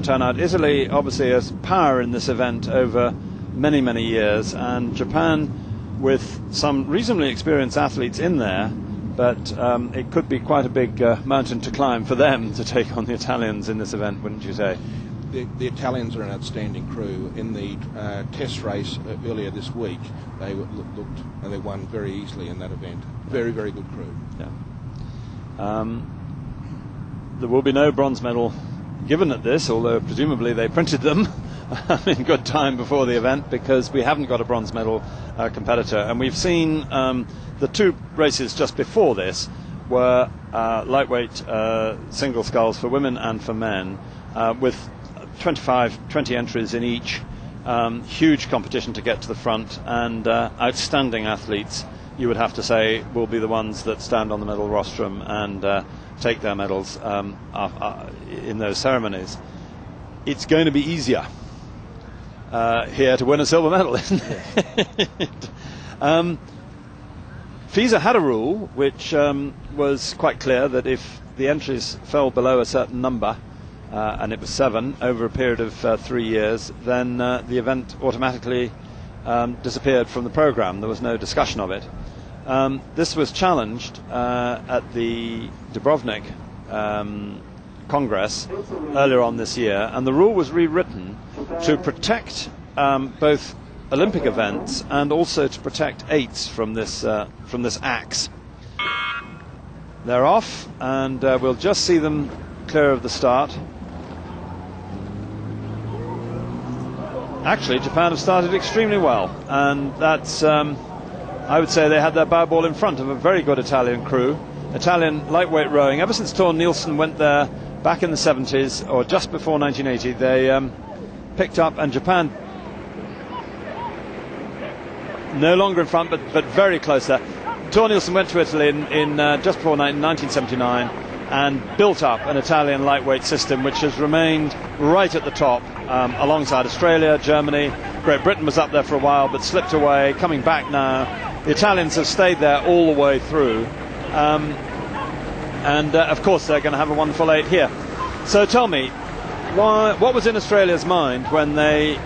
to turn out. Italy obviously is power in this event over many years, and Japan with some reasonably experienced athletes in there, but it could be quite a big mountain to climb for them to take on the Italians in this event, wouldn't you say? The Italians are an outstanding crew. In the test race earlier this week, they looked and they won very easily in that event. Very good crew. Yeah. There will be no bronze medal given at this, although presumably they printed them in good time before the event, because we haven't got a bronze medal competitor. And we've seen the two races just before this were lightweight single sculls for women and for men, with 20 entries in each. Huge competition to get to the front, and outstanding athletes, you would have to say, will be the ones that stand on the medal rostrum and take their medals in those ceremonies. It's going to be easier here to win a silver medal, isn't it? FISA had a rule which was quite clear, that if the entries fell below a certain number, and it was 7 over a period of 3 years, then the event automatically disappeared from the program. There was no discussion of it. This was challenged at the Dubrovnik Congress earlier on this year, and the rule was rewritten to protect both Olympic events and also to protect eights from this axe. They're off, and we'll just see them clear of the start. Actually, Japan have started extremely well, and that's, I would say, they had their bow ball in front of a very good Italian crew. Italian lightweight rowing, ever since Thor Nielsen went there back in the 70s, or just before 1980, they picked up, and Japan no longer in front, but very close there. Thor Nielsen went to Italy in just before 1979 and built up an Italian lightweight system which has remained right at the top, alongside Australia, Germany. Great Britain was up there for a while but slipped away, coming back now. The Italians have stayed there all the way through, and of course they're going to have a wonderful 8 here. So tell me, what was in Australia's mind when they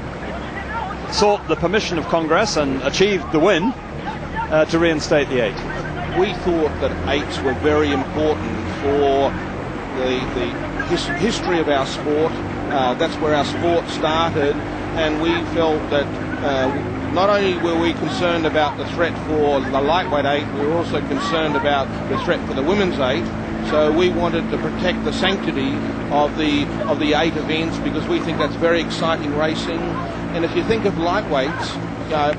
sought the permission of Congress and achieved the win to reinstate the 8? We thought that 8s were very important for the history of our sport. That's where our sport started, and we felt that not only were we concerned about the threat for the lightweight 8, we were also concerned about the threat for the women's 8. So we wanted to protect the sanctity of the 8 events, because we think that's very exciting racing. And if you think of lightweights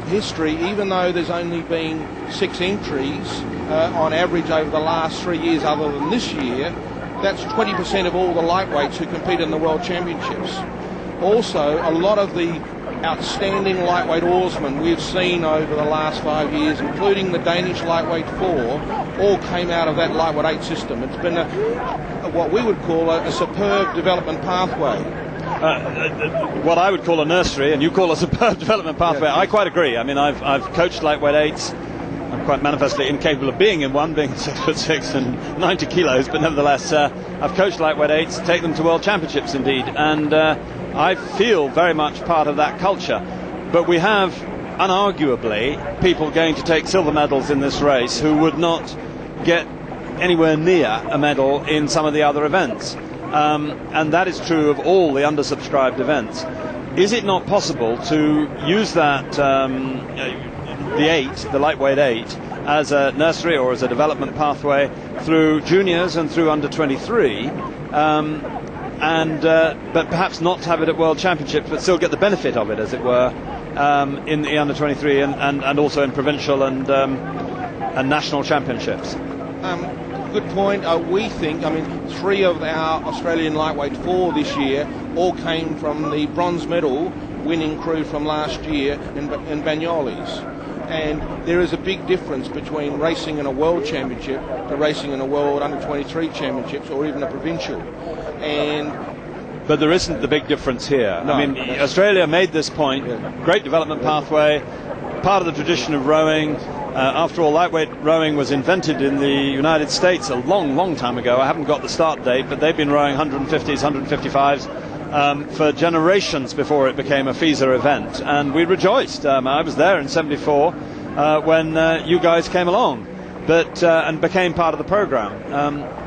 history, even though there's only been 6 entries on average over the last 3 years, other than this year, that's 20% of all the lightweights who compete in the World Championships. Also, a lot of the outstanding lightweight oarsmen we've seen over the last 5 years, including the Danish lightweight 4, all came out of that lightweight 8 system. It's been what we would call a superb development pathway. What I would call a nursery, and you call a superb development pathway. Yeah. I quite agree. I mean, I've coached lightweight 8s. I'm quite manifestly incapable of being in one, being 6'6" and 90 kilos, but nevertheless, I've coached lightweight 8s, take them to World Championships indeed, and I feel very much part of that culture. But we have, unarguably, people going to take silver medals in this race who would not get anywhere near a medal in some of the other events. And that is true of all the undersubscribed events. Is it not possible to use that, the 8, the lightweight 8, as a nursery or as a development pathway through juniors and through under 23, but perhaps not have it at World Championships, but still get the benefit of it, as it were, in the under 23 and also in provincial and national championships? Good point. We think, 3 of our Australian lightweight 4 this year all came from the bronze medal winning crew from last year in Bagnoles. And there is a big difference between racing in a world championship to racing in a world under 23 championships or even a provincial. But there isn't the big difference here. No, Australia made this point. Great development pathway, part of the tradition of rowing. After all, lightweight rowing was invented in the United States a long time ago. I haven't got the start date, but they've been rowing 150s, 155s for generations before it became a FISA event, and we rejoiced. I was there in '74 when you guys came along, and became part of the program.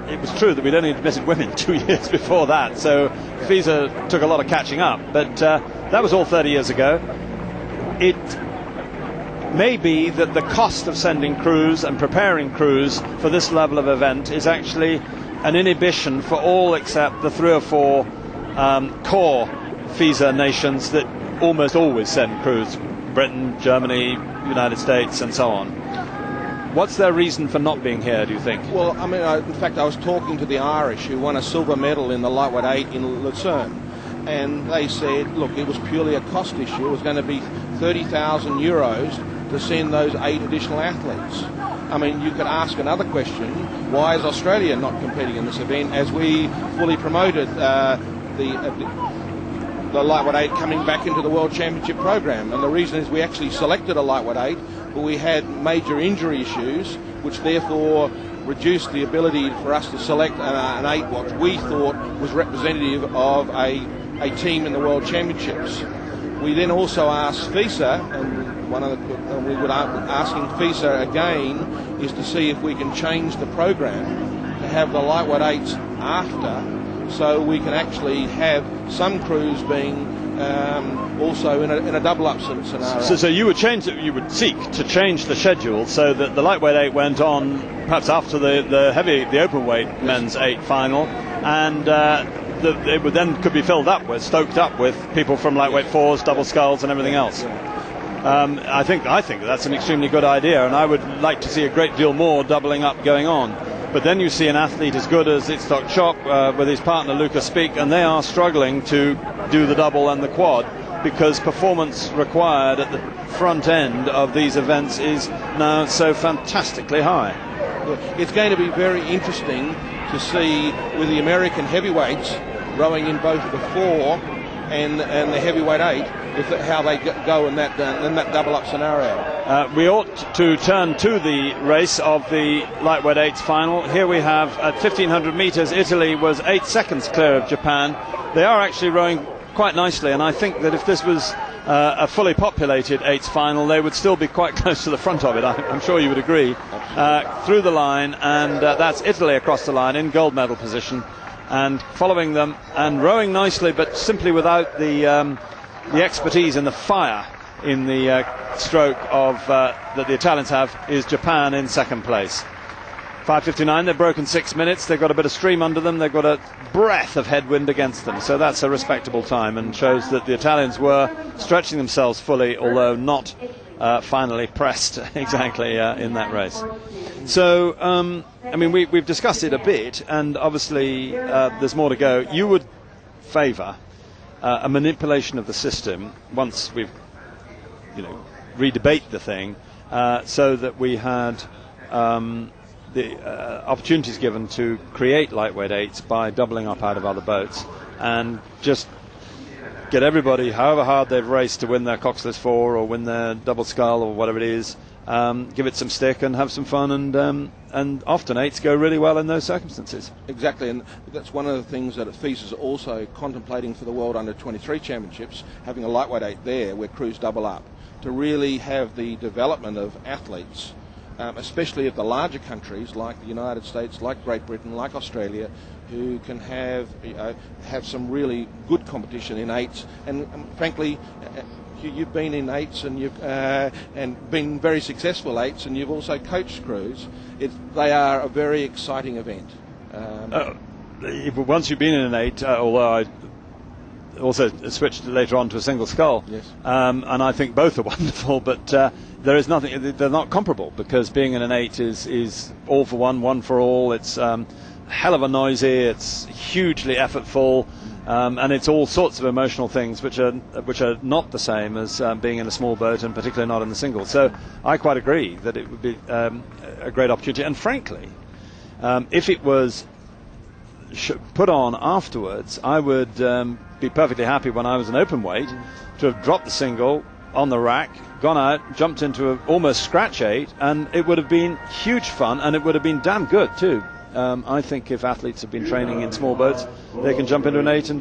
It was true that we'd only admitted women 2 years before that, so FISA took a lot of catching up, but that was all 30 years ago. It may be that the cost of sending crews and preparing crews for this level of event is actually an inhibition for all except the 3 or 4 core FISA nations that almost always send crews: Britain, Germany, United States, and so on. What's their reason for not being here, do you think? Well, I mean, in fact, I was talking to the Irish, who won a silver medal in the lightweight 8 in Lucerne, and they said, look, it was purely a cost issue. It was going to be 30,000 euros to send those 8 additional athletes. I mean, you could ask another question: why is Australia not competing in this event, as we fully promoted the lightweight 8 coming back into the World Championship program? And the reason is we actually selected a lightweight 8, but we had major injury issues, which therefore reduced the ability for us to select an 8 what we thought was representative of a team in the World Championships. We then also asked FISA, and we were asking FISA again, is to see if we can change the program to have the lightweight 8s after, so we can actually have some crews being also in a double-up scenario. So you would seek to change the schedule so that the lightweight 8 went on perhaps after the open weight men's 8 final, and it would then could be stoked up with people from lightweight 4s, double sculls, and everything else. I think that's an extremely good idea, and I would like to see a great deal more doubling up going on. But then you see an athlete as good as Itzhak Chop with his partner Lucas Speak, and they are struggling to do the double and the quad, because performance required at the front end of these events is now so fantastically high. It's going to be very interesting to see with the American heavyweights rowing in both the 4 and the heavyweight 8, how they go in that double-up scenario. We ought to turn to the race of the lightweight 8s final. Here we have, at 1,500 metres, Italy was 8 seconds clear of Japan. They are actually rowing quite nicely, and I think that if this was a fully populated 8s final, they would still be quite close to the front of it. I'm sure you would agree. Through the line, and that's Italy across the line in gold medal position, and following them and rowing nicely, but simply without the expertise and the fire in the stroke of that the Italians have, is Japan in second place. 5:59, they've broken 6 minutes, they've got a bit of stream under them, they've got a breath of headwind against them, so that's a respectable time and shows that the Italians were stretching themselves fully, although not finally pressed exactly in that race. So I mean, we've discussed it a bit, and obviously there's more to go. You would favour a manipulation of the system once we've redebate the thing, so that we had the opportunities given to create lightweight 8s by doubling up out of other boats, and just get everybody, however hard they've raced to win their Coxless 4 or win their double scull or whatever it is, give it some stick and have some fun, and often 8s go really well in those circumstances. Exactly, and that's one of the things that FISA is also contemplating for the World Under-23 Championships, having a lightweight 8 there where crews double up, to really have the development of athletes, especially of the larger countries like the United States, like Great Britain, like Australia, who can have some really good competition in 8s. And frankly, you've been in 8s and you've and been very successful 8s, and you've also coached crews. They are a very exciting event. Once you've been in an 8, although I also switched later on to a single scull, yes. And I think both are wonderful, but there is nothing, they're not comparable, because being in an 8 is all for one, one for all. It's hell of a noisy, it's hugely effortful, and it's all sorts of emotional things which are not the same as being in a small boat, and particularly not in the single. So I quite agree that it would be a great opportunity, and frankly, if it was put on afterwards, I would be perfectly happy when I was an open weight to have dropped the single on the rack, gone out, jumped into an almost scratch 8, and it would have been huge fun, and it would have been damn good too. I think if athletes have been training in small boats, they can jump into an 8 and